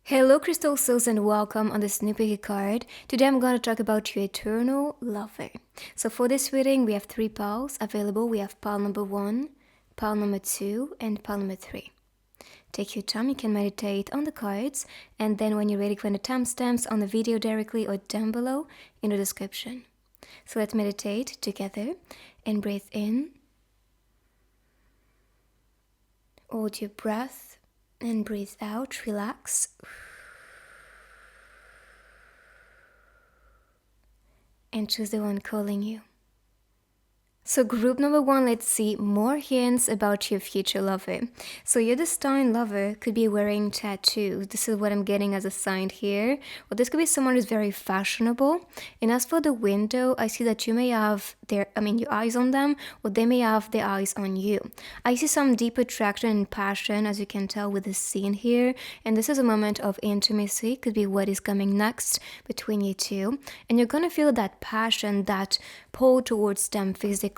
Hello, Crystal Souls, and welcome on the Snoopy card. Today I'm going to talk about your eternal lover. So for this reading, we have 3 piles available. We have pile number 1, pile number 2, and pile number 3. Take your time, you can meditate on the cards, and then when you're ready, find the timestamps on the video directly or down below in the description. So let's meditate together and breathe in. Hold your breath and breathe out, relax. And choose the one calling you. So group number 1, let's see more hints about your future lover. So your destined lover could be wearing tattoos. This is what I'm getting as a sign here. Or this could be someone who's very fashionable. And as for the window, I see that you may have your eyes on them, or they may have their eyes on you. I see some deep attraction and passion, as you can tell with this scene here. And this is a moment of intimacy. Could be what is coming next between you two. And you're gonna feel that passion, that pull towards them physically.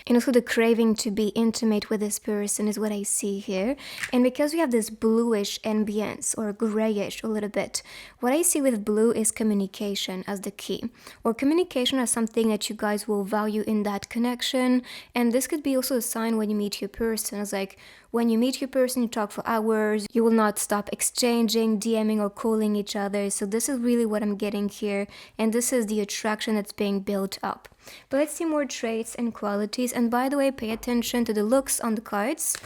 And also the craving to be intimate with this person is what I see here. And because we have this bluish ambience or grayish a little bit, what I see with blue is communication as the key, or communication as something that you guys will value in that connection. And this could be also a sign when you meet your person. It's like when you meet your person, you talk for hours, you will not stop exchanging, DMing or calling each other. So this is really what I'm getting here, and this is the attraction that's being built up. But let's see more traits and qualities. And by the way, pay attention to the looks on the cards,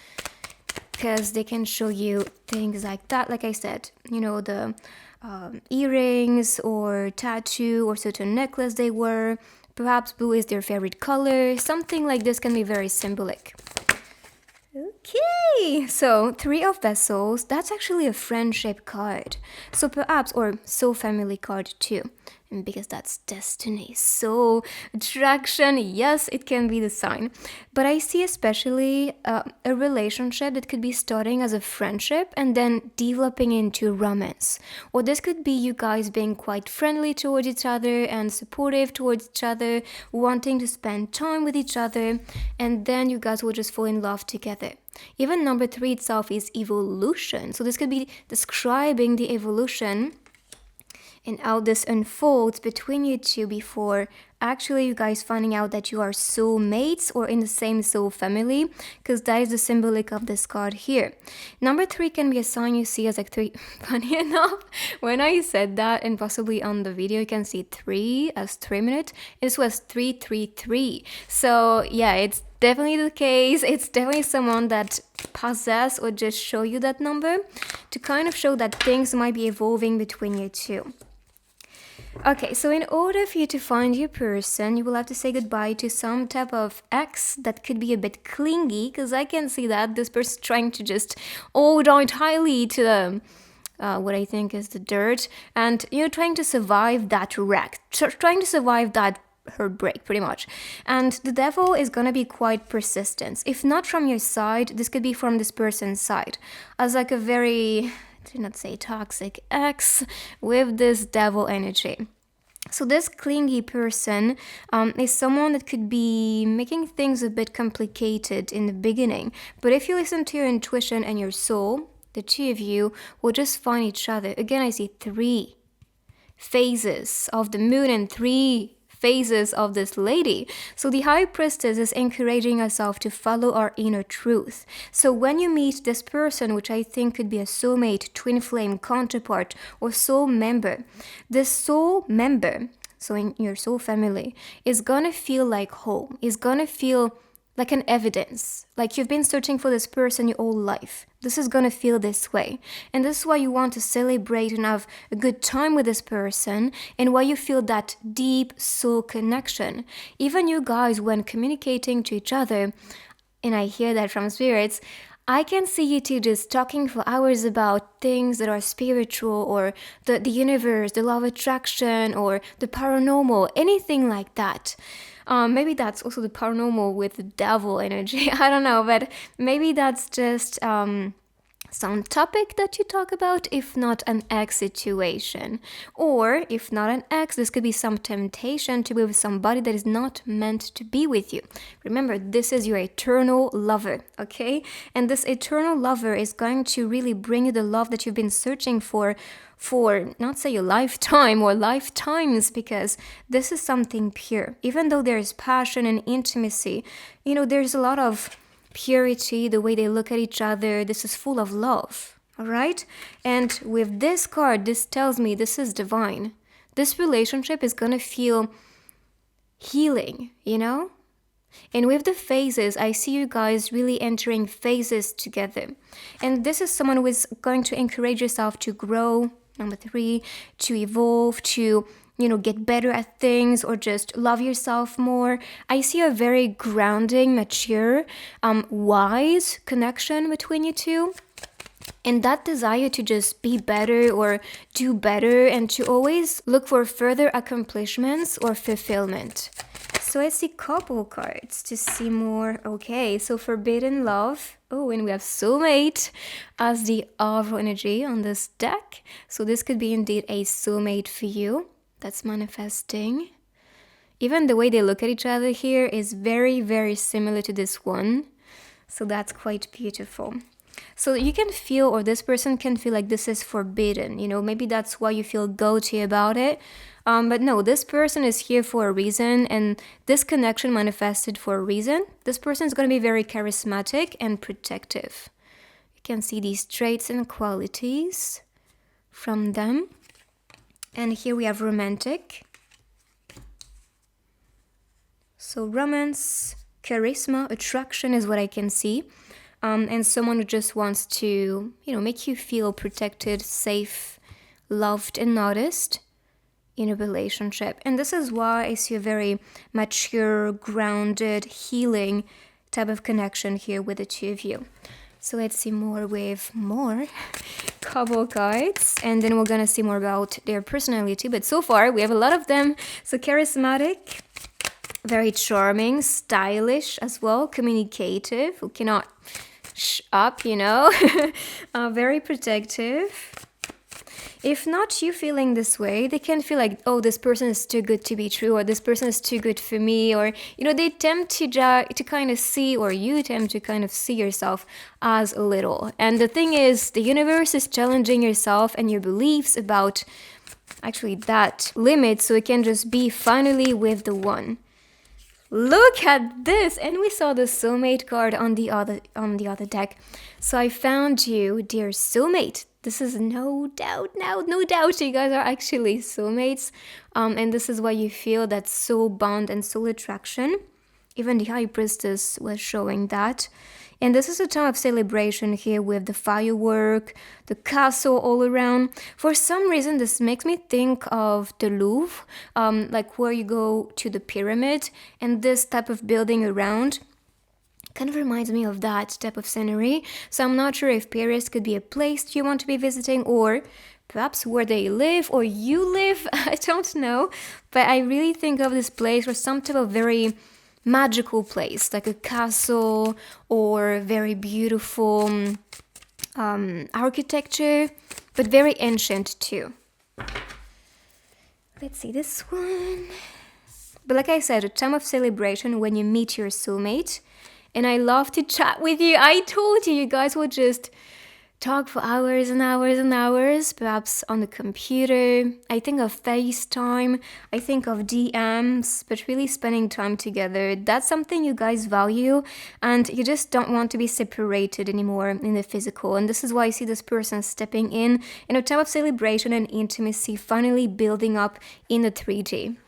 because they can show you things like that. Like I said, the earrings or tattoo or certain necklace they wear. Perhaps blue is their favorite color. Something like this can be very symbolic. Okay, so 3 of Vessels, that's actually a friendship card. So perhaps, or soul family card too. And because that's destiny, soul, attraction, yes, it can be the sign. But I see especially a relationship that could be starting as a friendship and then developing into romance. Or this could be you guys being quite friendly towards each other and supportive towards each other, wanting to spend time with each other, and then you guys will just fall in love together. Even number 3 itself is evolution. So this could be describing the evolution and how this unfolds between you two before actually you guys finding out that you are soulmates or in the same soul family, because that is the symbolic of this card here. Number 3 can be a sign you see as like 3. Funny enough, when I said that, and possibly on the video you can see 3 as 3 minutes, this was 333. So yeah, it's definitely the case. It's definitely someone that possess or just show you that number to kind of show that things might be evolving between you two. Okay, so in order for you to find your person, you will have to say goodbye to some type of ex that could be a bit clingy, because I can see that this person's trying to just hold on tightly to the what I think is the dirt, and trying to survive that wreck, trying to survive that heartbreak pretty much. And the devil is gonna be quite persistent. If not from your side, this could be from this person's side, as like a very, do not say toxic ex with this devil energy. So this clingy person is someone that could be making things a bit complicated in the beginning. But if you listen to your intuition and your soul, the 2 of you will just find each other. Again, I see 3 phases of the moon and 3 phases of this lady. So the High Priestess is encouraging herself to follow our inner truth. So when you meet this person, which I think could be a soulmate, twin flame, counterpart, or soul member, this soul member, so in your soul family, is gonna feel like home, is gonna feel like an evidence, like you've been searching for this person your whole life. This is gonna feel this way. And this is why you want to celebrate and have a good time with this person, and why you feel that deep soul connection. Even you guys, when communicating to each other, and I hear that from spirits, I can see you two just talking for hours about things that are spiritual, or the universe, the law of attraction, or the paranormal, anything like that. Maybe that's also the paranormal with the devil energy. I don't know, but maybe that's just some topic that you talk about, if not an ex situation. Or if not an ex, this could be some temptation to be with somebody that is not meant to be with you. Remember, this is your eternal lover, okay? And this eternal lover is going to really bring you the love that you've been searching for not say a lifetime or lifetimes, because this is something pure. Even though there's passion and intimacy, there's a lot of purity, the way they look at each other. This is full of love, all right? And with this card, this tells me this is divine. This relationship is gonna feel healing, And with the phases, I see you guys really entering phases together. And this is someone who is going to encourage yourself to grow, number 3, to evolve, to get better at things, or just love yourself more. I see a very grounding, mature, wise connection between you two. And that desire to just be better or do better, and to always look for further accomplishments or fulfillment. So I see couple cards to see more. Okay, so forbidden love. Oh, and we have soulmate as the Avro energy on this deck. So this could be indeed a soulmate for you that's manifesting. Even the way they look at each other here is very, very similar to this one. So that's quite beautiful. So you can feel, or this person can feel like this is forbidden. Maybe that's why you feel guilty about it. But no, this person is here for a reason, and this connection manifested for a reason. This person is going to be very charismatic and protective. You can see these traits and qualities from them. And here we have romantic. So romance, charisma, attraction is what I can see. And someone who just wants to, make you feel protected, safe, loved, and noticed in a relationship. And this is why I see a very mature, grounded, healing type of connection here with the two of you. So let's see more with more couple cards, and then we're gonna see more about their personality. But so far we have a lot of them. So charismatic, very charming, stylish as well, communicative, who cannot up, very protective. If not you feeling this way, they can feel like, oh, this person is too good to be true, or this person is too good for me, or, they tend to kind of see, or you tend to kind of see yourself as a little. And the thing is, the universe is challenging yourself and your beliefs about actually that limit, so it can just be finally with the one. Look at this! And we saw the soulmate card on the other deck. So I found you, dear soulmate. This is no doubt you guys are actually soulmates. And this is why you feel that soul bond and soul attraction. Even the High Priestess was showing that. And this is a time of celebration here with the firework, the castle all around. For some reason, this makes me think of the Louvre, like where you go to the pyramid, and this type of building around kind of reminds me of that type of scenery. So I'm not sure if Paris could be a place you want to be visiting, or perhaps where they live or you live. I don't know. But I really think of this place or some type of very magical place, like a castle or very beautiful architecture, but very ancient too. Let's see this one. But like I said, a time of celebration when you meet your soulmate. And I love to chat with you. I told you, you guys will just talk for hours and hours and hours, perhaps on the computer. I think of FaceTime, I think of DMs, but really spending time together. That's something you guys value, and you just don't want to be separated anymore in the physical. And this is why I see this person stepping in a time of celebration and intimacy, finally building up in the 3D.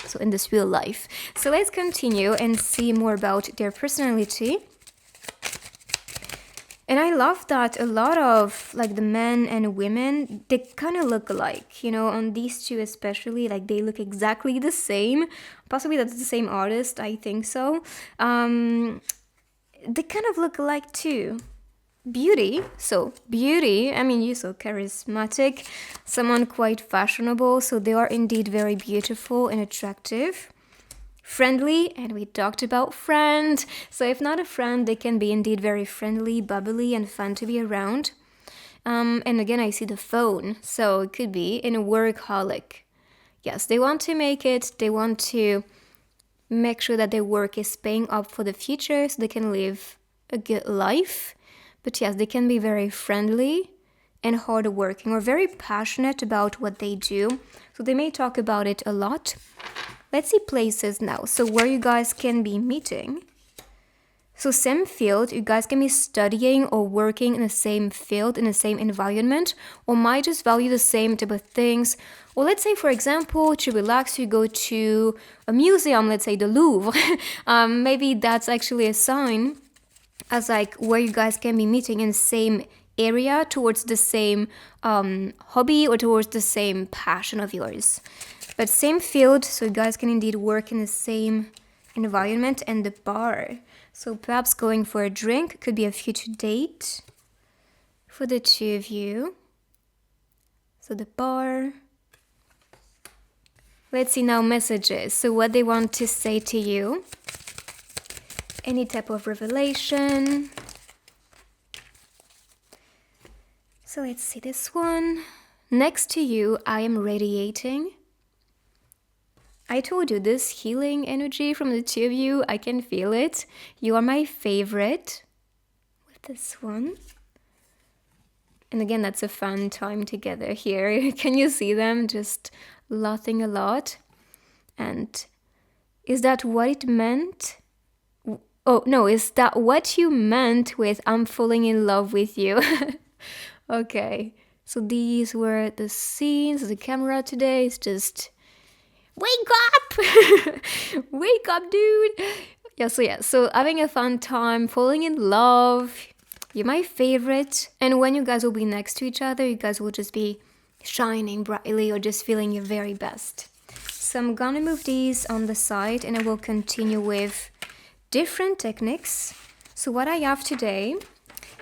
So in this real life. So let's continue and see more about their personality. And I love that a lot of like the men and women, they kind of look alike, on these two especially, like they look exactly the same. Possibly that's the same artist, I think so. They kind of look alike too. Beauty, you're so charismatic, someone quite fashionable, so they are indeed very beautiful and attractive. friendly, and we talked about friend. So if not a friend, they can be indeed very friendly, bubbly, and fun to be around. And again, I see the phone, so it could be in a workaholic. Yes, they want to make it, they want to make sure that their work is paying up for the future so they can live a good life. But yes, they can be very friendly and hardworking or very passionate about what they do. So they may talk about it a lot. Let's see places now. So where you guys can be meeting. So same field, you guys can be studying or working in the same field, in the same environment, or might just value the same type of things. Or let's say, for example, to relax, you go to a museum, let's say the Louvre. Maybe that's actually a sign as like where you guys can be meeting in the same area towards the same hobby or towards the same passion of yours. But same field, so you guys can indeed work in the same environment. And the bar. So perhaps going for a drink, could be a future date for the two of you. So the bar. Let's see now messages. So what they want to say to you. Any type of revelation. So let's see this one. Next to you, I am radiating. I told you, this healing energy from the two of you, I can feel it. You are my favorite with this one. And again, that's a fun time together here. Can you see them just laughing a lot? And is that what it meant? Oh, no, is that what you meant with I'm falling in love with you? Okay, so these were the scenes. The camera today is just... Wake up! Wake up, dude! So having a fun time, falling in love. You're my favorite. And when you guys will be next to each other, you guys will just be shining brightly or just feeling your very best. So I'm gonna move these on the side and I will continue with different techniques. So what I have today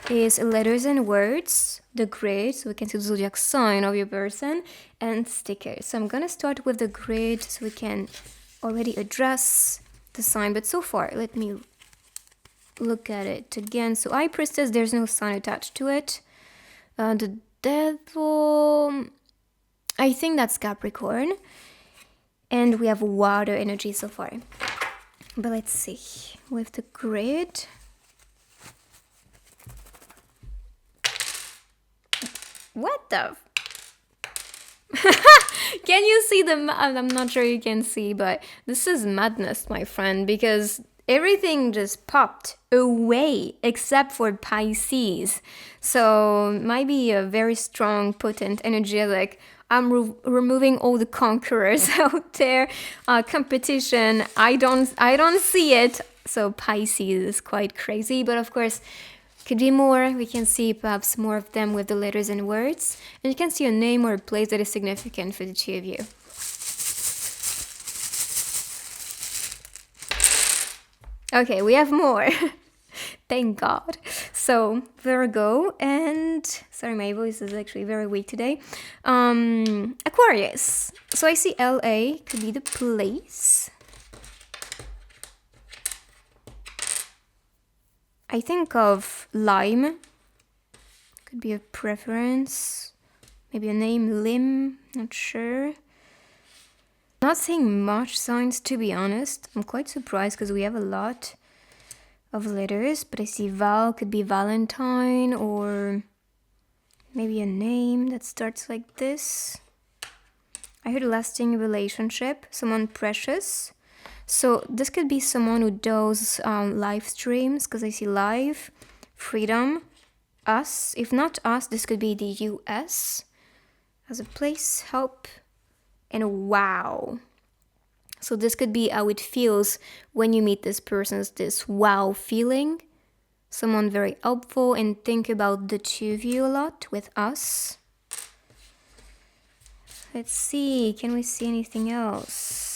is letters and words, the grid, so we can see the zodiac sign of your person, and stickers. So I'm gonna start with the grid so we can already address the sign. But so far, let me look at it again. So High Priestess, there's no sign attached to it. The Devil, I think that's Capricorn. And we have water energy so far. But let's see, with the grid... What the... Can you see the... I'm not sure you can see, but this is madness, my friend, because everything just popped away except for Pisces. So might be a very strong, potent energy, like I'm removing all the conquerors out there. Competition, I don't see it. So Pisces is quite crazy, but of course... Could be more. We can see perhaps more of them with the letters and words. And you can see a name or a place that is significant for the two of you. Okay, we have more. Thank God. So, Virgo and... Sorry, my voice is actually very weak today. Aquarius. So I see LA could be the place. I think of lime, could be a preference, maybe a name, Lim, not sure. Not seeing much signs, to be honest. I'm quite surprised because we have a lot of letters, but I see Val, could be Valentine, or maybe a name that starts like this. I heard lasting relationship, someone precious. So this could be someone who does live streams, because I see live, freedom, us. If not us, this could be the US as a place, help, and wow. So this could be how it feels when you meet this person, this wow feeling. Someone very helpful, and think about the two of you a lot with us. Let's see, can we see anything else?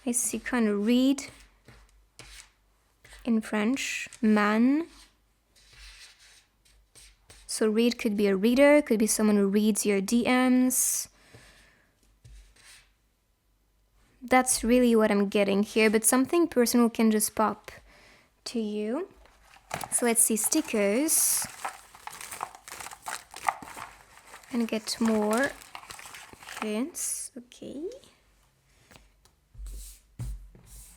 I see kind of read in French, man. So read could be a reader, could be someone who reads your DMs. that's really what I'm getting here, but something personal can just pop to you. So let's see stickers and get more hints. Okay.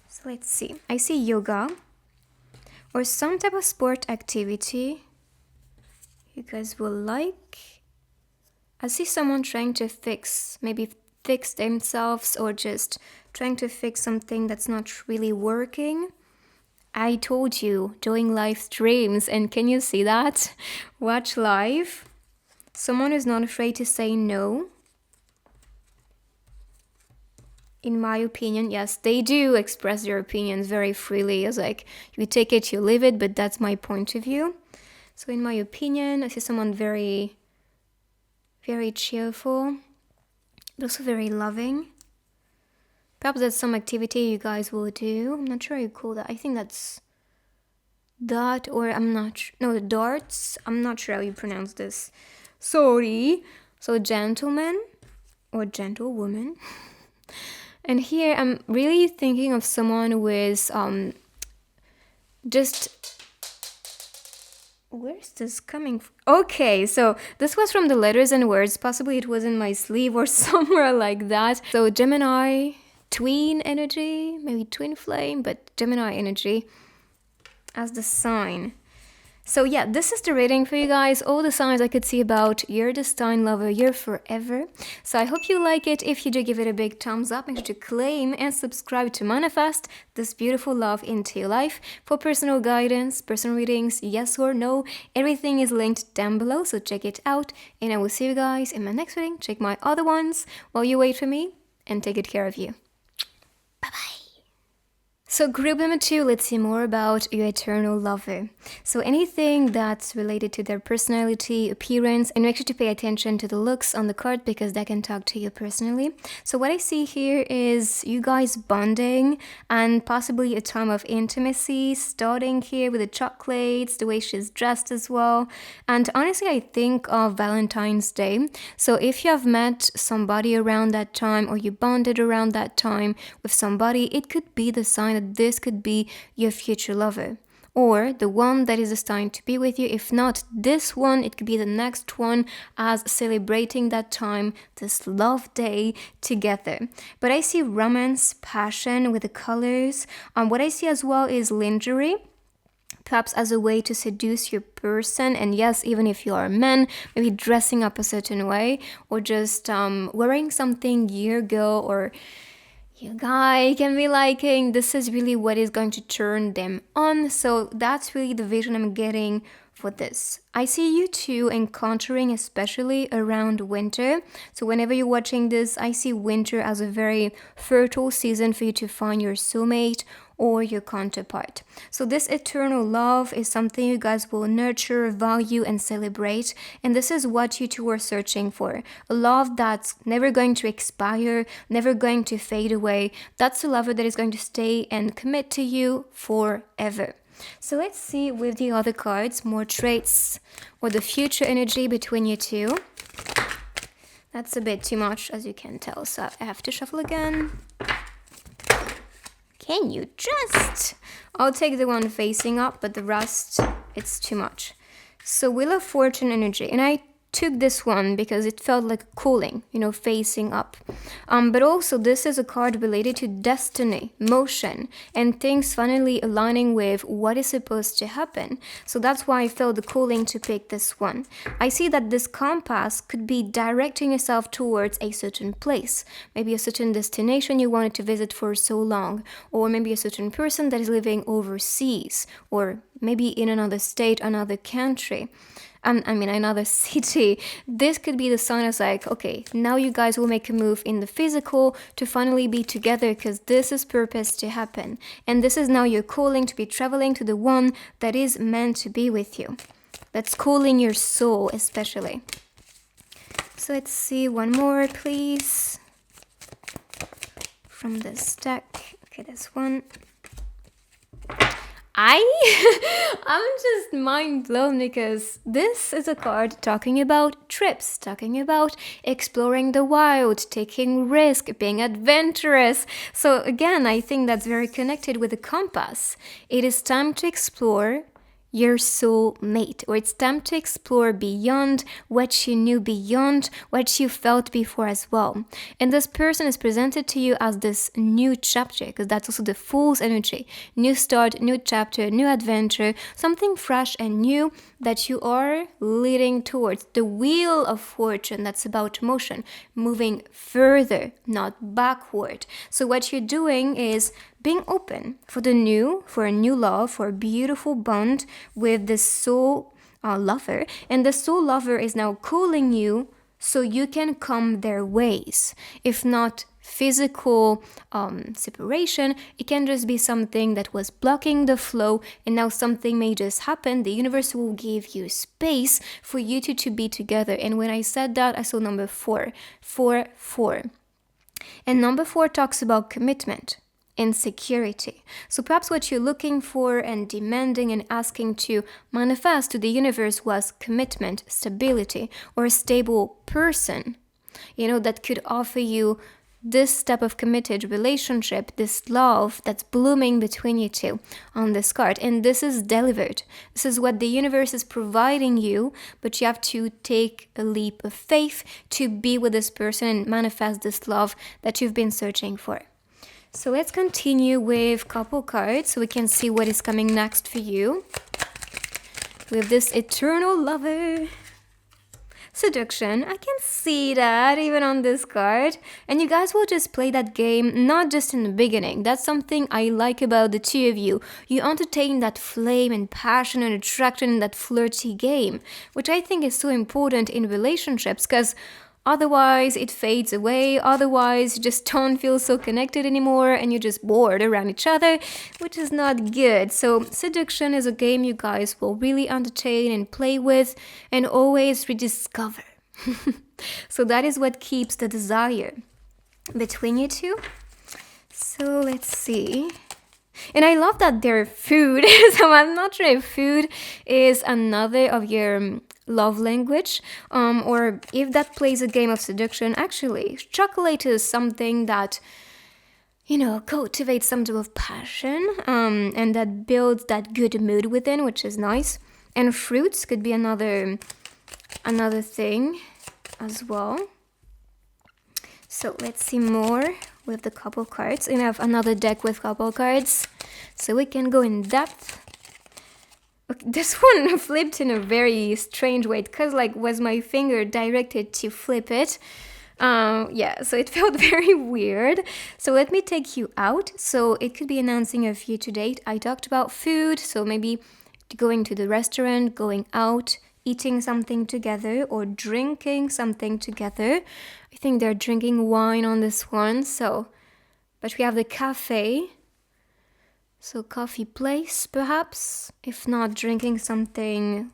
So let's see. I see yoga or some type of sport activity you guys will like. I see someone trying to maybe fix themselves or just trying to fix something that's not really working. I told you, doing live streams, and can you see that? Watch live. Someone is not afraid to say no. In my opinion, yes, they do express their opinions very freely. It's like, you take it, you leave it, but that's my point of view. So in my opinion, I see someone very, very cheerful, but also very loving. Perhaps that's some activity you guys will do. I'm not sure how you call that. I think that's dot, or I'm not no, the darts. I'm not sure how you pronounce this. Sorry. So gentleman or gentlewoman. And here I'm really thinking of someone with just, where's this coming from? Okay, so this was from the letters and words. Possibly it was in my sleeve or somewhere like that. So Gemini, twin energy, maybe twin flame, but Gemini energy as the sign. So yeah, this is the reading for you guys. All the signs I could see about your destined lover, your forever. So I hope you like it. If you do, give it a big thumbs up. Make sure to claim and subscribe to manifest this beautiful love into your life. For personal guidance, personal readings, yes or no, everything is linked down below. So check it out. And I will see you guys in my next reading. Check my other ones while you wait for me, and take good care of you. Bye-bye. So group number 2, let's see more about your eternal lover. So anything that's related to their personality, appearance, and make sure to pay attention to the looks on the card because that can talk to you personally. So what I see here is you guys bonding and possibly a time of intimacy, starting here with the chocolates, the way she's dressed as well. And honestly, I think of Valentine's Day. So if you have met somebody around that time or you bonded around that time with somebody, it could be the sign that this could be your future lover or the one that is destined to be with you. If not this one, it could be the next one, as celebrating that time, this love day together. But I see romance, passion with the colors. What I see as well is lingerie, perhaps as a way to seduce your person. And yes, even if you are a man, maybe dressing up a certain way or just wearing something your girl or your guy can be liking. This is really what is going to turn them on. So that's really the vision I'm getting for this. I see you two encountering, especially around winter. So whenever you're watching this, I see winter as a very fertile season for you to find your soulmate or your counterpart. So this eternal love is something you guys will nurture, value, and celebrate. And this is what you two are searching for. A love that's never going to expire, never going to fade away. That's a lover that is going to stay and commit to you forever. So let's see with the other cards, more traits or the future energy between you two. That's a bit too much, as you can tell, so I have to shuffle again. Can you just? I'll take the one facing up, but the rest, it's too much. So Wheel of Fortune energy, and I took this one because it felt like cooling, facing up. But also this is a card related to destiny, motion, and things finally aligning with what is supposed to happen. So that's why I felt the cooling to pick this one. I see that this compass could be directing yourself towards a certain place, maybe a certain destination you wanted to visit for so long, or maybe a certain person that is living overseas, or maybe in another state, another country. Another city. This could be the sign of like, okay, now you guys will make a move in the physical to finally be together because this is purpose to happen. And this is now your calling to be traveling to the one that is meant to be with you. That's calling your soul especially. So let's see one more, please. From this deck. Okay, this one. I'm just mind blown because this is a card talking about trips, talking about exploring the wild, taking risk, being adventurous. So again, I think that's very connected with the compass. It is time to explore your soulmate, or it's time to explore beyond what you knew, beyond what you felt before as well. And this person is presented to you as this new chapter, because that's also the Fool's energy. New start, new chapter, new adventure, something fresh and new that you are leading towards. The wheel of fortune, that's about motion, moving further, not backward. So what you're doing is being open for the new, for a new love, for a beautiful bond with the soul lover. And the soul lover is now calling you so you can come their ways. If not physical separation, it can just be something that was blocking the flow, and now something may just happen. The universe will give you space for you two to be together. And when I said that, I saw number 4. And number 4 talks about commitment and security. So perhaps what you're looking for and demanding and asking to manifest to the universe was commitment, stability, or a stable person, that could offer you this type of committed relationship, this love that's blooming between you two on this card. And this is delivered. This is what the universe is providing you, but you have to take a leap of faith to be with this person and manifest this love that you've been searching for. So let's continue with couple cards so we can see what is coming next for you. With this eternal lover. Seduction, I can see that even on this card. And you guys will just play that game, not just in the beginning. That's something I like about the two of you. You entertain that flame and passion and attraction in that flirty game, which I think is so important in relationships, because otherwise it fades away. Otherwise you just don't feel so connected anymore and you're just bored around each other, which is not good. So seduction is a game you guys will really entertain and play with and always rediscover. So that is what keeps the desire between you two. So let's see. And I love that they're food. So I'm not sure if food is another of your love language, or if that plays a game of seduction. Actually, chocolate is something that, cultivates some type of passion, and that builds that good mood within, which is nice. And fruits could be another thing as well. So let's see more with the couple cards. And I have another deck with couple cards, so we can go in depth. Okay, this one flipped in a very strange way, because was my finger directed to flip it. So it felt very weird. So let me take you out. So it could be announcing a future date. I talked about food, so maybe going to the restaurant, going out, eating something together, or drinking something together. I think they're drinking wine on this one. But we have the cafe. So coffee place, perhaps, if not drinking something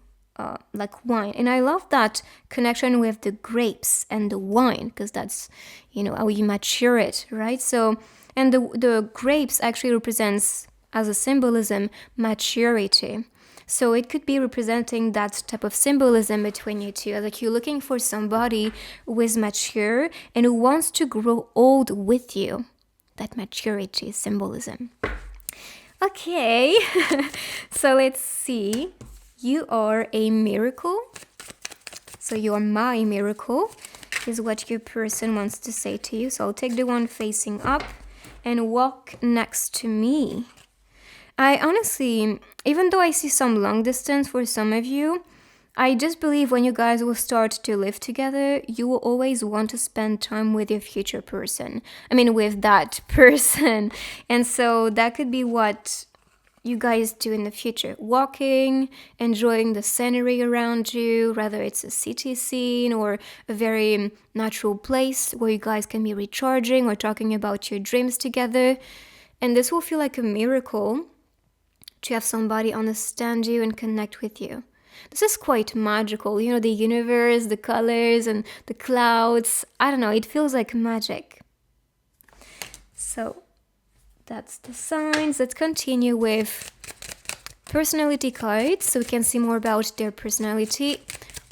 like wine. And I love that connection with the grapes and the wine, because that's, how you mature it, right? So, and the grapes actually represents, as a symbolism, maturity. So it could be representing that type of symbolism between you two. Like you're looking for somebody who is mature and who wants to grow old with you. That maturity symbolism. Okay, so let's see. You are a miracle. So you are my miracle, is what your person wants to say to you. So I'll take the one facing up and walk next to me. I honestly, even though I see some long distance for some of you, I just believe when you guys will start to live together, you will always want to spend time with your future person. With that person. And so that could be what you guys do in the future. Walking, enjoying the scenery around you, whether it's a city scene or a very natural place where you guys can be recharging or talking about your dreams together. And this will feel like a miracle to have somebody understand you and connect with you. This is quite magical, the universe, the colors and the clouds. I don't know, it feels like magic. So that's the signs. Let's continue with personality cards, so we can see more about their personality.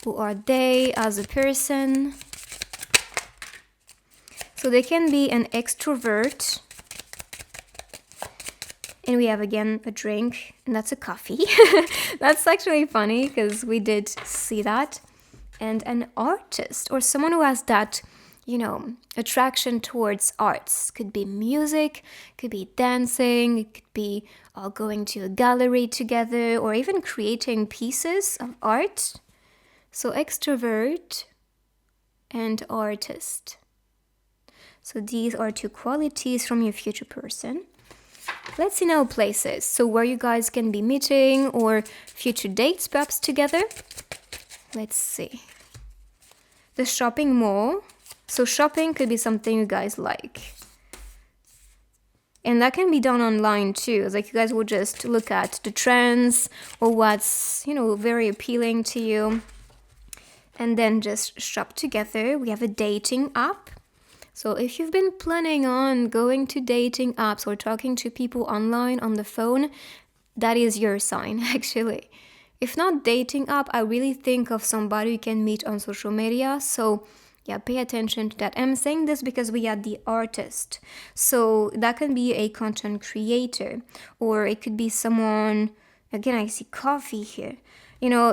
Who are they as a person? So they can be an extrovert. And we have again a drink, and that's a coffee. That's actually funny because we did see that. And an artist, or someone who has that, attraction towards arts. Could be music, could be dancing, it could be going to a gallery together, or even creating pieces of art. So extrovert and artist. So these are two qualities from your future person. Let's see now places. So where you guys can be meeting or future dates perhaps together. Let's see. The shopping mall. So shopping could be something you guys like. And that can be done online too. It's like you guys will just look at the trends or what's, very appealing to you. And then just shop together. We have a dating app. So if you've been planning on going to dating apps or talking to people online on the phone, that is your sign, actually. If not dating app, I really think of somebody you can meet on social media. So yeah, pay attention to that. I'm saying this because we had the artist. So that can be a content creator, or it could be someone, again, I see coffee here.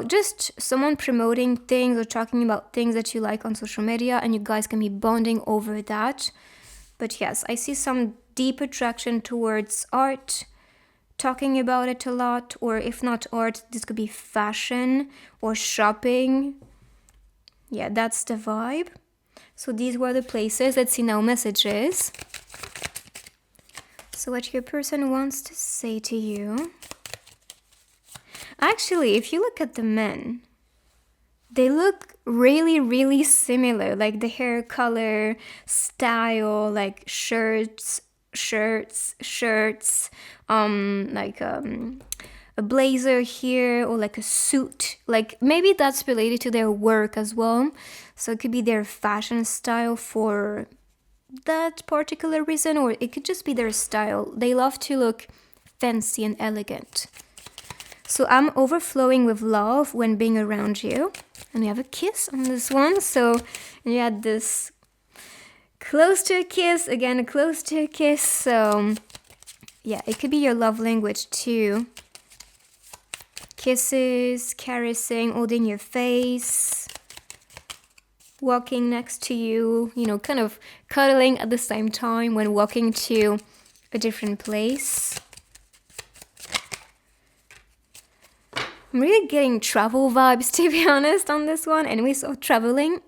Just someone promoting things or talking about things that you like on social media, and you guys can be bonding over that. But yes, I see some deep attraction towards art, talking about it a lot, or if not art, this could be fashion or shopping. Yeah, that's the vibe. So these were the places. Let's see now messages. So what your person wants to say to you. Actually, if you look at the men, they look really, really similar. Like the hair color, style, like shirts, like a blazer here, or like a suit. Like maybe that's related to their work as well. So it could be their fashion style for that particular reason, or it could just be their style. They love to look fancy and elegant. So I'm overflowing with love when being around you. And we have a kiss on this one. So you had this close to a kiss, again, close to a kiss. So yeah, it could be your love language too. Kisses, caressing, holding your face, walking next to you, kind of cuddling at the same time when walking to a different place. I'm really getting travel vibes, to be honest, on this one. And we saw traveling,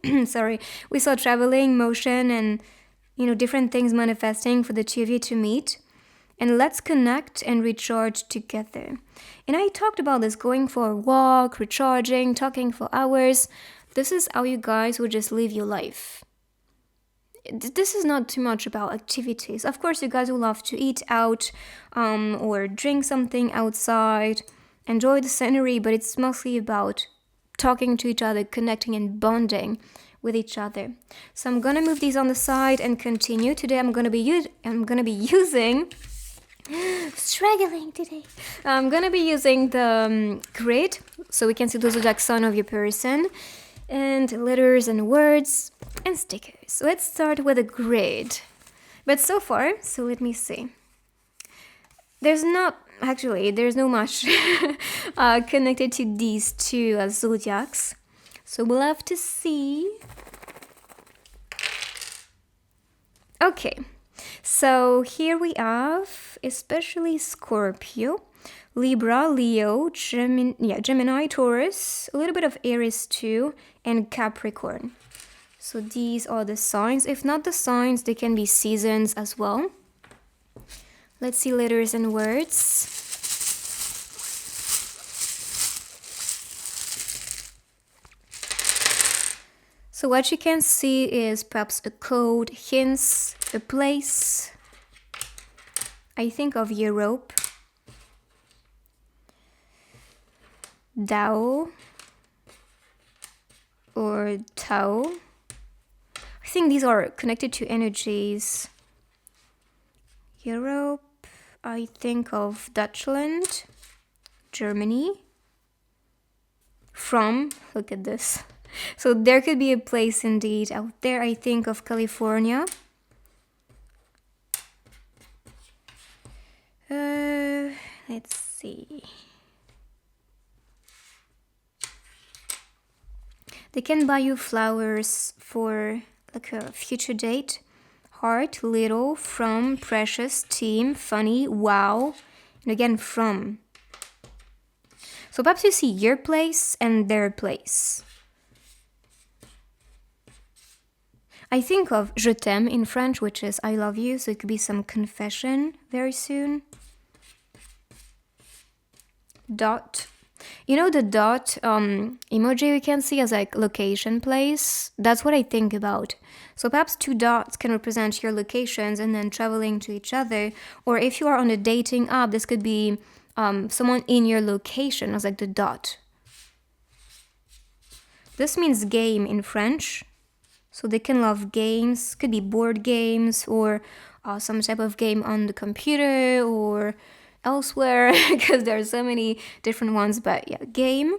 we saw traveling, motion, and, different things manifesting for the two of you to meet. And let's connect and recharge together. And I talked about this, going for a walk, recharging, talking for hours. This is how you guys will just live your life. This is not too much about activities. Of course, you guys will love to eat out or drink something outside, enjoy the scenery, but it's mostly about talking to each other, connecting and bonding with each other. So I'm gonna move these on the side and continue. Today I'm gonna be using struggling today. I'm gonna be using the grid, so we can see the zodiac sign of your person, and letters and words and stickers. Let's start with a grid. But so far, so let me see. There's no much connected to these two zodiacs. So we'll have to see. Okay, so here we have especially Scorpio, Libra, Leo, Gemini, Taurus, a little bit of Aries too, and Capricorn. So these are the signs. If not the signs, they can be seasons as well. Let's see letters and words. So what you can see is perhaps a code, hints, a place. I think of Europe. Dao or Tao. I think these are connected to energies. Europe, I think of Dutchland, Germany. From, look at this. So there could be a place indeed out there. I think of California. Let's see. They can buy you flowers for like a future date. Heart, little, from, precious, team, funny, wow, and again from. So perhaps you see your place and their place. I think of je t'aime in French, which is I love you, so it could be some confession very soon. Dot. You know the dot emoji we can see as like location place? That's what I think about. So perhaps 2 dots can represent your locations and then traveling to each other. Or if you are on a dating app, this could be someone in your location as like the dot. This means game in French. So they can love games, could be board games or some type of game on the computer or elsewhere because there are so many different ones, but yeah, game.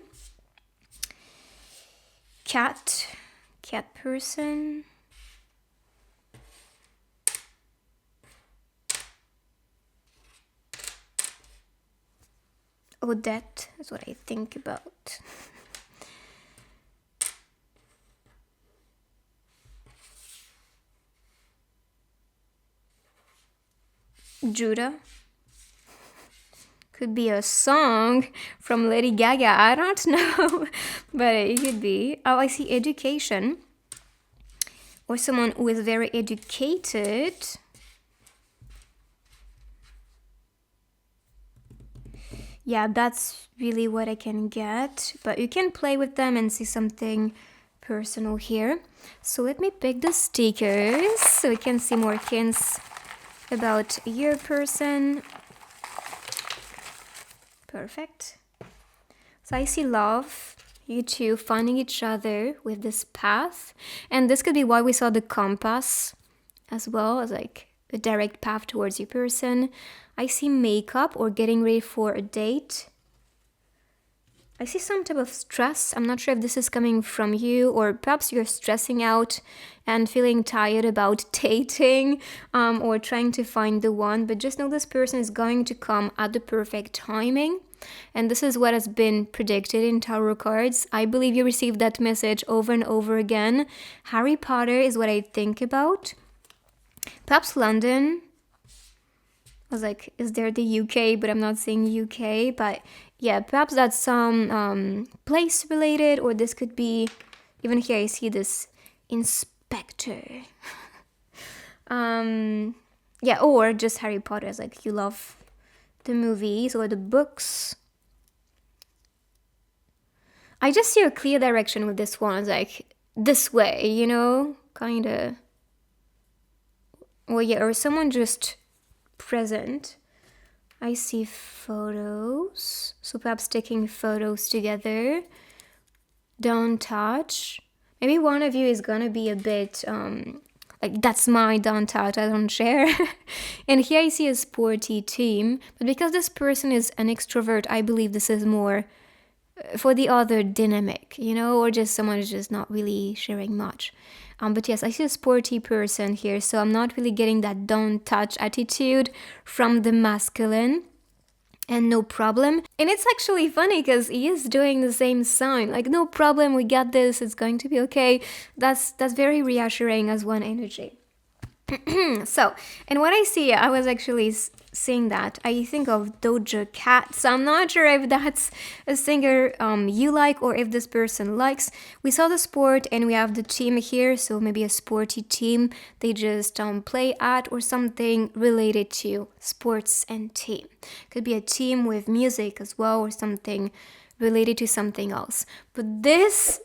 Cat person. Odette is what I think about. Judah. Could be a song from Lady Gaga. I don't know, but it could be. Oh, I see education. Or someone who is very educated. Yeah, that's really what I can get. But you can play with them and see something personal here. So let me pick the stickers so we can see more hints about your person. Perfect. So I see love, you two finding each other with this path. And this could be why we saw the compass as well as like a direct path towards your person. I see makeup or getting ready for a date. I see some type of stress. I'm not sure if this is coming from you or perhaps you're stressing out and feeling tired about dating or trying to find the one. But just know this person is going to come at the perfect timing. And this is what has been predicted in tarot cards. I believe you received that message over and over again. Harry Potter is what I think about. Perhaps London. I was like, is there the UK? But I'm not saying UK. But yeah, perhaps that's some place related, or this could be, even here I see this inspector. Yeah, or just Harry Potter, as like you love the movies or the books. I just see a clear direction with this one, like this way, you know, kind of. Well, yeah, or someone just present. I see photos, so perhaps taking photos together. Don't touch. Maybe one of you is gonna be a bit like, that's my don't touch, I don't share. And here I see a sporty team, but because this person is an extrovert, I believe this is more for the other dynamic, you know, or just someone who's just not really sharing much. But yes, I see a sporty person here, so I'm not really getting that don't touch attitude from the masculine. And no problem. And it's actually funny because he is doing the same sign. Like, no problem, we got this, it's going to be okay. That's very reassuring as one energy. So, and when I see it, I was actually seeing that. I think of Doja Cat. So I'm not sure if that's a singer you like or if this person likes. We saw the sport and we have the team here. So maybe a sporty team they just play at, or something related to sports and team. Could be a team with music as well, or something related to something else. But this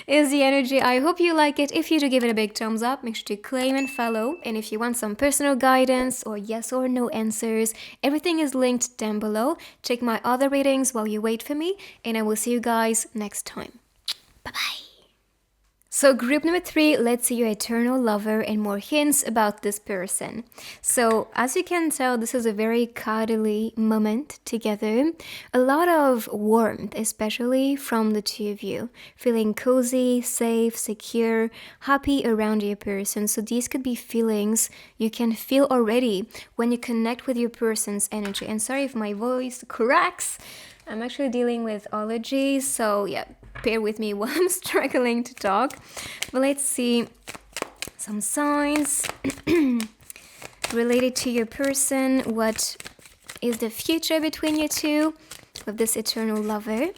is the energy. I hope you like it. If you do, give it a big thumbs up. Make sure to claim and follow. And if you want some personal guidance or yes or no answers, everything is linked down below. Check my other readings while you wait for me, and I will see you guys next time. Bye bye. So group number 3, let's see your eternal lover and more hints about this person. So as you can tell, this is a very cuddly moment together. A lot of warmth, especially from the two of you. Feeling cozy, safe, secure, happy around your person. So these could be feelings you can feel already when you connect with your person's energy. And sorry if my voice cracks. I'm actually dealing with allergies, so yeah, bear with me while I'm struggling to talk. But let's see some signs related to your person. What is the future between you two with this eternal lover?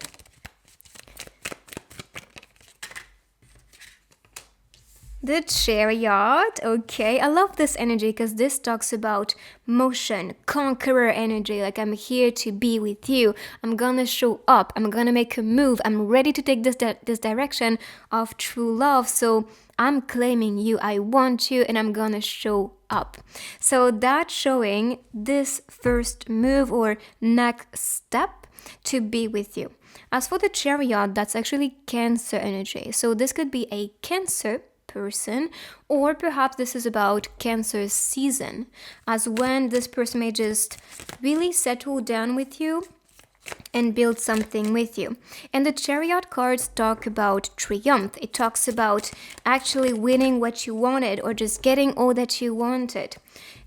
The Chariot. Okay, I love this energy because this talks about motion, conqueror energy. Like, I'm here to be with you. I'm gonna show up. I'm gonna make a move. I'm ready to take this direction of true love. So I'm claiming you. I want you, and I'm gonna show up. So that's showing this first move or next step to be with you. As for the Chariot, that's actually Cancer energy. So this could be a Cancer person, or perhaps this is about Cancer season, as when this person may just really settle down with you and build something with you. And the Chariot cards talk about triumph. It talks about actually winning what you wanted or just getting all that you wanted.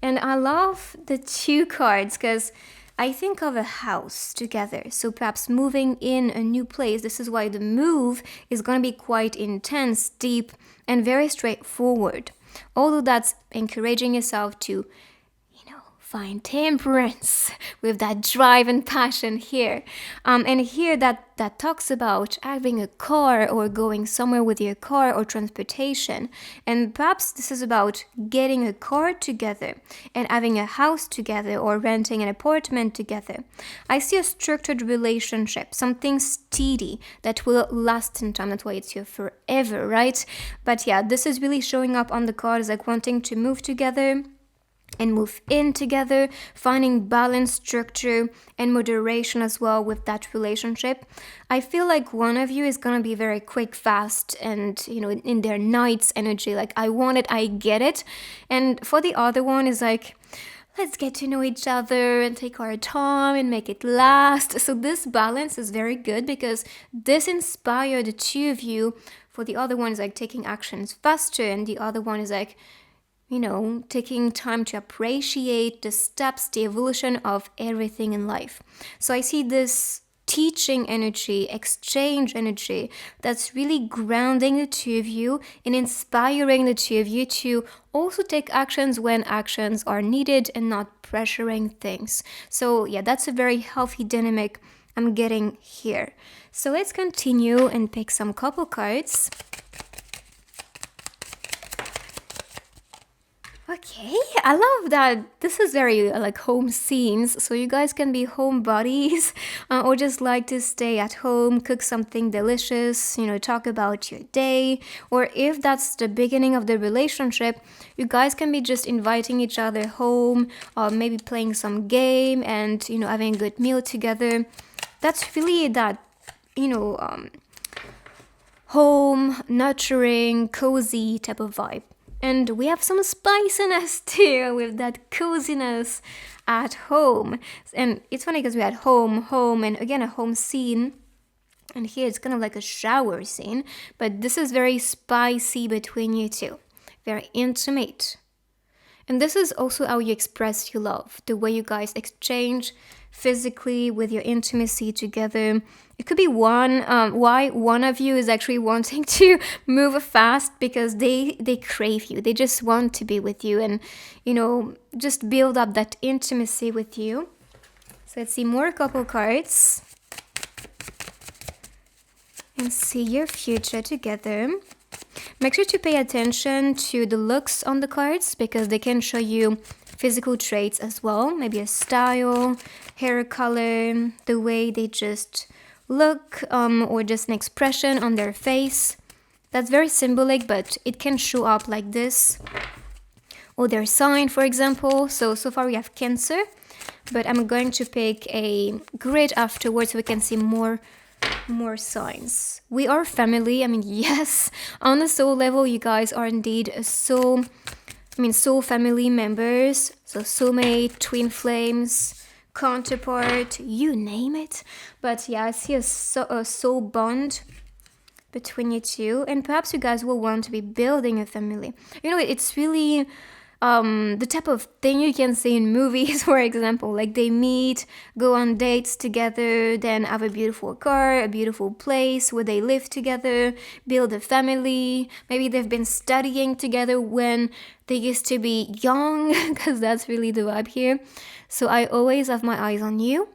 And I love the two cards because I think of a house together. So perhaps moving in a new place. This is why the move is going to be quite intense, deep, and very straightforward. Although that's encouraging yourself to, find temperance with that drive and passion here. And here that talks about having a car or going somewhere with your car or transportation. And perhaps this is about getting a car together and having a house together or renting an apartment together. I see a structured relationship, something steady that will last in time. That's why it's here forever, right? But yeah, this is really showing up on the cards like wanting to move together and move in together, finding balance, structure, and moderation as well with that relationship. I feel like one of you is gonna be very quick, fast, and in their knights energy, like I want it, I get it. And for the other one is like, let's get to know each other and take our time and make it last. So this balance is very good because this inspired the two of you. For the other one is like taking actions faster, and the other one is like, taking time to appreciate the steps, the evolution of everything in life. So I see this teaching energy, exchange energy that's really grounding the two of you and inspiring the two of you to also take actions when actions are needed and not pressuring things. So yeah, that's a very healthy dynamic I'm getting here. So let's continue and pick some couple cards. Okay, I love that. This is very like home scenes, so you guys can be home buddies or just like to stay at home, cook something delicious, talk about your day. Or if that's the beginning of the relationship, you guys can be just inviting each other home or maybe playing some game and, having a good meal together. That's really that, home, nurturing, cozy type of vibe. And we have some spiciness too with that coziness at home. And it's funny because we had home, and again a home scene. And here it's kind of like a shower scene. But this is very spicy between you two. Very intimate. And this is also how you express your love. The way you guys exchange physically with your intimacy together. It could be why one of you is actually wanting to move fast because they crave you. They just want to be with you and, just build up that intimacy with you. So let's see more couple cards. And see your future together. Make sure to pay attention to the looks on the cards because they can show you physical traits as well. Maybe a style, hair color, the way they just look, or just an expression on their face. That's very symbolic, but it can show up like this. Or their sign, for example. So far we have Cancer, but I'm going to pick a grid afterwards so we can see more more signs. We are family. I mean, yes, on the soul level, you guys are indeed a soul family members. So soulmate, twin flames, counterpart, you name it. But yeah, I see a soul bond between you two, and perhaps you guys will want to be building a family. It's really the type of thing you can see in movies, for example, like they meet, go on dates together, then have a beautiful car, a beautiful place where they live together, build a family. Maybe they've been studying together when they used to be young, because that's really the vibe here. So I always have my eyes on you.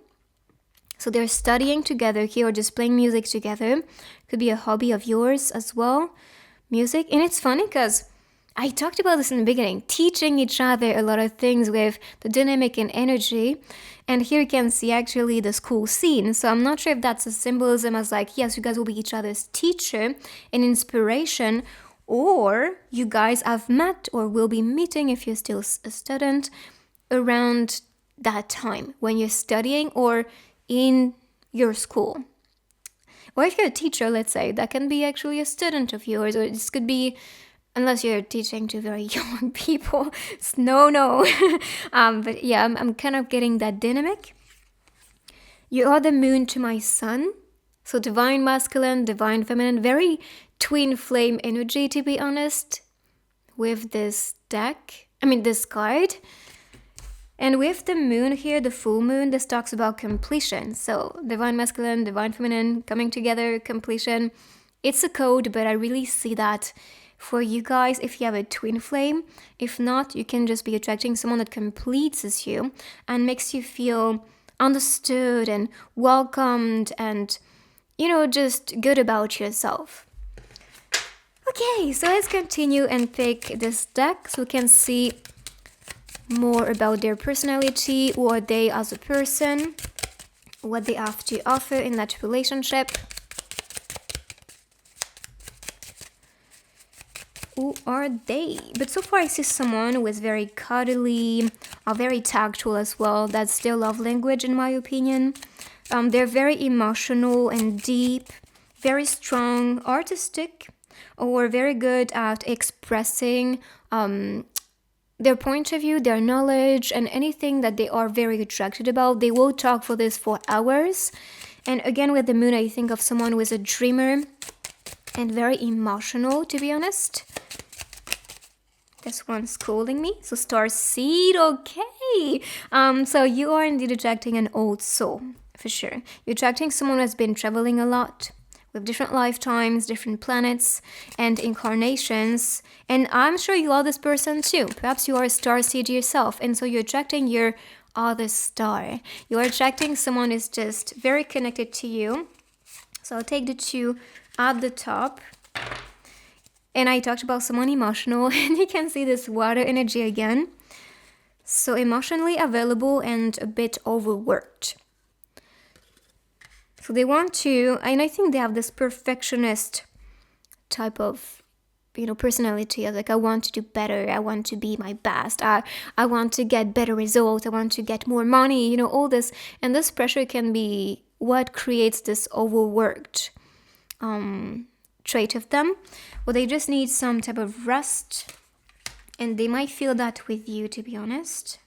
So they're studying together here or just playing music together. Could be a hobby of yours as well, music. And it's funny because I talked about this in the beginning, teaching each other a lot of things with the dynamic and energy. And here you can see actually the school scene. So I'm not sure if that's a symbolism as like, yes, you guys will be each other's teacher and inspiration, or you guys have met or will be meeting if you're still a student around that time when you're studying or in your school. Or if you're a teacher, let's say, that can be actually a student of yours, or this could be, unless you're teaching to very young people, it's no. But yeah, I'm kind of getting that dynamic. You are the moon to my sun. So divine masculine, divine feminine, very twin flame energy, to be honest, with this this card. And with the moon here, the full moon, this talks about completion. So divine masculine, divine feminine, coming together, completion. It's a code, but I really see that for you guys if you have a twin flame. If not, you can just be attracting someone that completes you and makes you feel understood and welcomed and, just good about yourself. Okay, so let's continue and pick this deck so we can see more about their personality, who are they as a person, what they have to offer in that relationship. Who are they? But so far I see someone who is very cuddly, very tactile as well. That's their love language in my opinion. They're very emotional and deep, very strong, artistic, or very good at expressing their point of view, their knowledge, and anything that they are very attracted about. They will talk for this for hours. And again, with the moon, I think of someone who is a dreamer and very emotional, to be honest. This one's calling me. So star seed, okay. So you are indeed attracting an old soul, for sure. You're attracting someone who has been traveling a lot, with different lifetimes, different planets, and incarnations. And I'm sure you are this person too. Perhaps you are a star seed yourself, and so you're attracting your other star. You're attracting someone who's just very connected to you. So I'll take the two at the top. And I talked about someone emotional, and you can see this water energy again. So emotionally available and a bit overworked. So they want to, and I think they have this perfectionist type of, personality. Like, I want to do better. I want to be my best. I want to get better results. I want to get more money, all this. And this pressure can be what creates this overworked trait of them. Well, they just need some type of rest. And they might feel that with you, to be honest.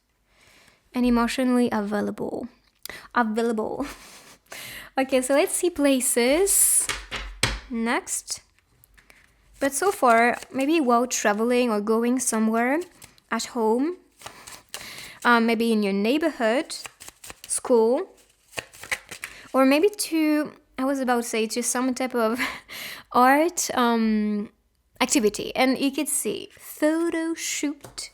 And emotionally available. Okay, so let's see places next. But so far, maybe while traveling or going somewhere at home, maybe in your neighborhood, school, or maybe to some type of art activity. And you could see photo shoot.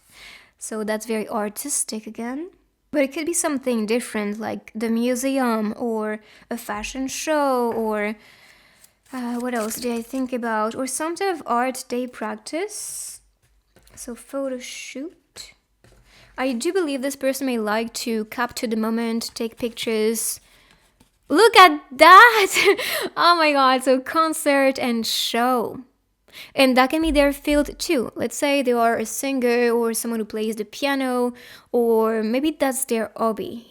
So that's very artistic again. But it could be something different, like the museum or a fashion show, or what else did I think about? Or some type of art they practice. So photo shoot. I do believe this person may like to capture the moment, take pictures. Look at that! Oh my god, so concert and show. And that can be their field too. Let's say they are a singer or someone who plays the piano, or maybe that's their hobby,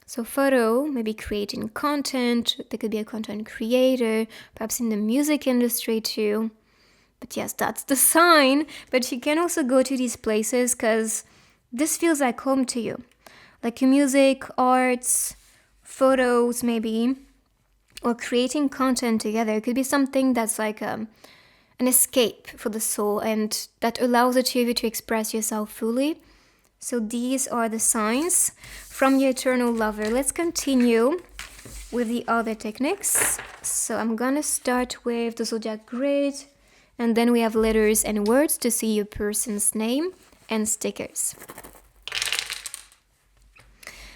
So photo, maybe creating content. They could be a content creator, perhaps in the music industry too. But yes, that's the sign. But you can also go to these places because this feels like home to you. Like music, arts, photos maybe, or creating content together. It could be something that's like an escape for the soul and that allows the two of you to express yourself fully. So these are the signs from your eternal lover. Let's continue with the other techniques. So I'm gonna start with the Zodiac grid, and then we have letters and words to see your person's name and stickers.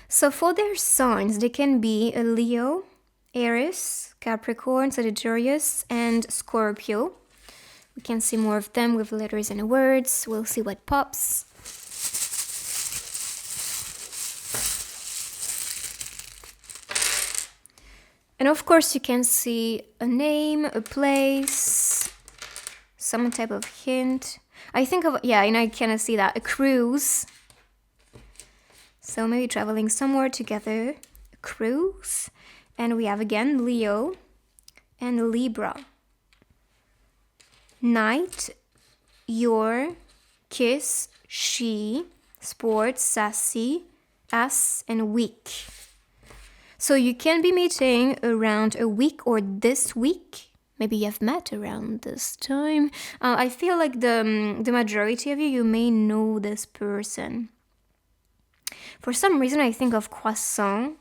So for their signs, they can be a Leo, Aries, Capricorn, Sagittarius, and Scorpio. We can see more of them with letters and words. We'll see what pops. And of course, you can see a name, a place, some type of hint. I think of, yeah, I kind of see that, a cruise. So maybe traveling somewhere together, a cruise. And we have again Leo and Libra. Night, your, kiss, she, sports, sassy, ass, and week. So you can be meeting around a week or this week. Maybe you have met around this time. I feel like the majority of you may know this person. For some reason, I think of croissant.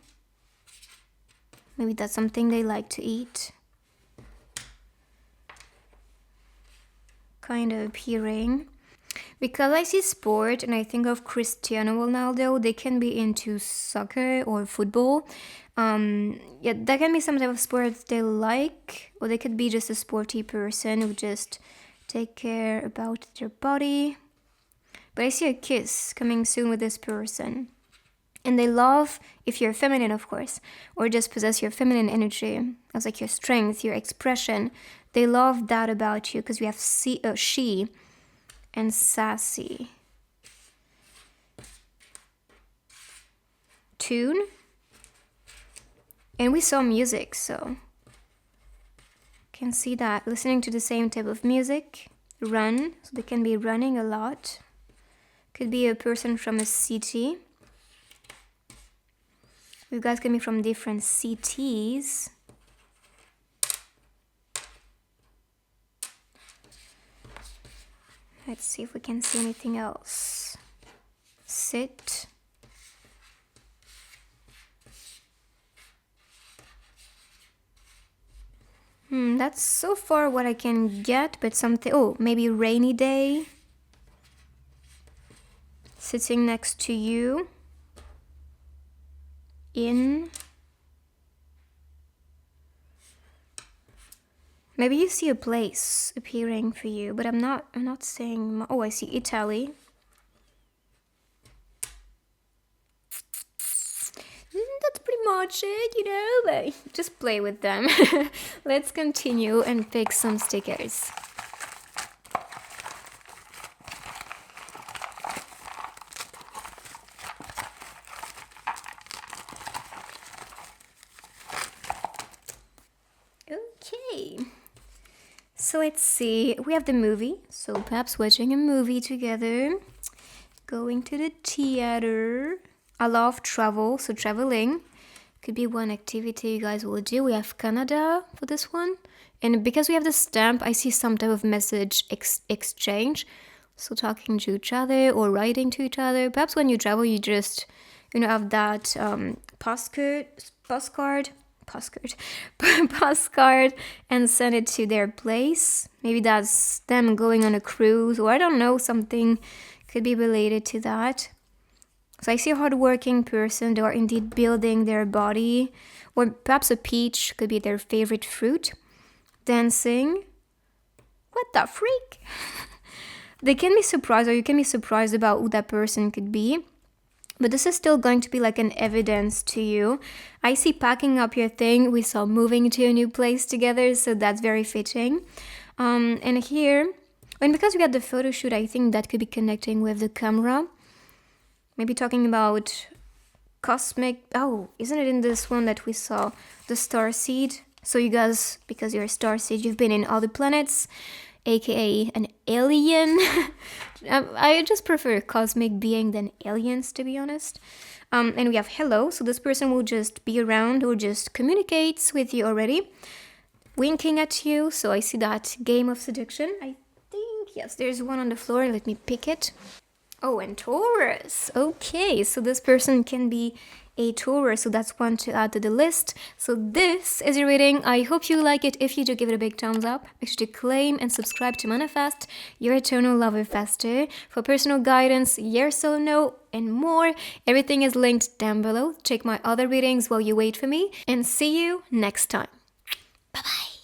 Maybe that's something they like to eat. Kind of appearing. Because I see sport and I think of Cristiano Ronaldo, they can be into soccer or football. Yeah, that can be some type of sport they like, or they could be just a sporty person who just take care about their body. But I see a kiss coming soon with this person. And they love, if you're feminine, of course, or just possess your feminine energy, as like your strength, your expression. They love that about you because we have she and sassy. Tune. And we saw music, so can see that listening to the same type of music. Run, so they can be running a lot. Could be a person from a city. You guys can be from different cities. Let's see if we can see anything else. Sit. That's so far what I can get, but something, oh, maybe rainy day. Sitting next to you. In. Maybe you see a place appearing for you, but I'm not saying, oh, I see Italy. That's pretty much it, but just play with them. Let's continue and pick some stickers. Okay. So let's see, we have the movie, so perhaps watching a movie together, going to the theater. I love travel, so traveling could be one activity you guys will do. We have Canada for this one, and because we have the stamp, I see some type of message exchange, so talking to each other or writing to each other. Perhaps when you travel, you just, have that postcard and send it to their place. Maybe that's them going on a cruise, or I don't know, something could be related to that. So I see a hardworking person. They are indeed building their body, or perhaps a peach could be their favorite fruit. Dancing. What the freak? They can be surprised, or you can be surprised about who that person could be. But this is still going to be like an evidence to you. I see packing up your thing. We saw moving to a new place together, so that's very fitting. And here, and because we had the photo shoot, I think that could be connecting with the camera. Maybe talking about cosmic. Oh, isn't it in this one that we saw the star seed? So you guys, because you're a star seed, you've been in other planets, aka an alien. I just prefer cosmic being than aliens, to be honest. And we have hello, so this person will just be around or just communicates with you already, winking at you. So I see that game of seduction. I think, yes, there's one on the floor. Let me pick it. Oh, and Taurus. Okay, so this person can be a Taurus, so that's one to add to the list. So this is your reading. I hope you like it. If you do, give it a big thumbs up. Make sure to claim and subscribe to manifest your eternal lover faster. For personal guidance, yes or no, and more, everything is linked down below. Check my other readings while you wait for me, and see you next time. Bye bye.